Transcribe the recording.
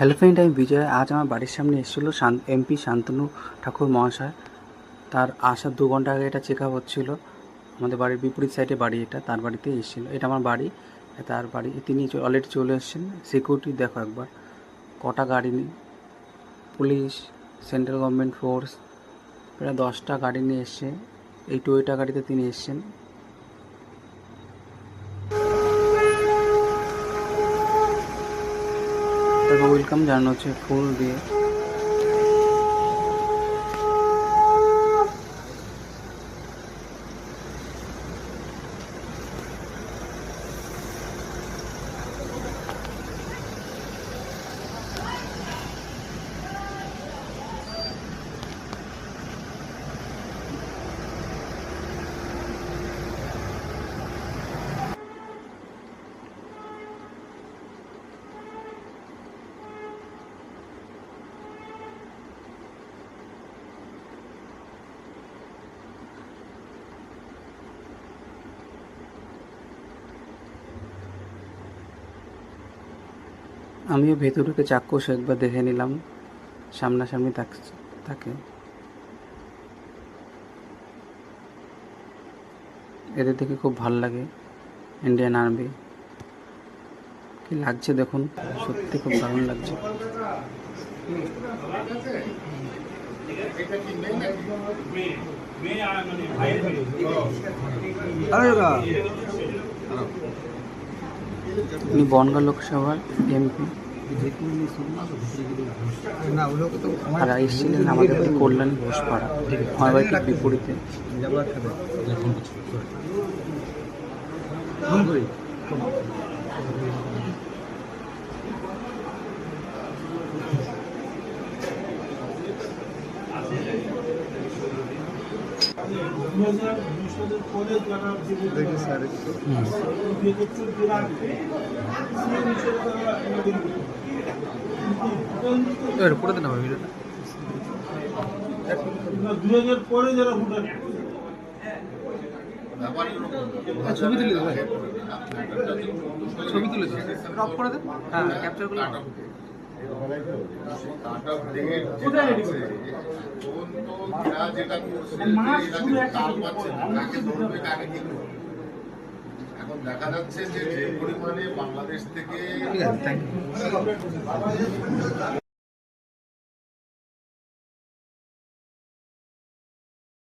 Hello friend, আমি বিজয়। আজ আমার বাড়ির সামনে এসেছিল এমপি শান্তনু ঠাকুর মহাশয়। তার আসার 2 ঘন্টা আগে এটা চেক আপ হচ্ছিলো। আমাদের বাড়ির বিপরীত সাইডে বাড়ি, এটা তার বাড়িতে এসেছিলো। এটা আমার বাড়ি, তার বাড়ি। তিনি অলরেডি চলে এসেছেন। সিকিউরিটি দেখো একবার, কটা গাড়ি নিয়ে, পুলিশ, সেন্ট্রাল গভর্নমেন্ট ফোর্স, প্রায় 10টা গাড়ি নিয়ে এসছে। এই টয়োটা গাড়িতে তিনি এসছেন। তাকে ওয়েলকাম জানানো হচ্ছে ফুল দিয়ে। আমিও ভেতরকে চাক্ষুষ একবার দেখে নিলাম, সামনাসামনি তাকে। এদের দেখে খুব ভালো লাগে। ইন্ডিয়ান আর্মি কি লাগছে দেখুন, সত্যি খুব দারুণ লাগছে। উনি বনগাঁ লোকসভার এমপি, আর এসেছিলেন আমাদের বাড়ি কল্যাণ ঘোষপাড়া, আমার বাড়ির ঠিক বিপরীতে। করে দেন আমার ভিডিওটা। 2000 পরে যারা ভোটার ছবি তুলে দেবে, ছবি তুলেছে অফ করে দেন। হ্যাঁ, ক্যাপচার করলে এখন দেখা যাচ্ছে যে পরিমাণে বাংলাদেশ থেকে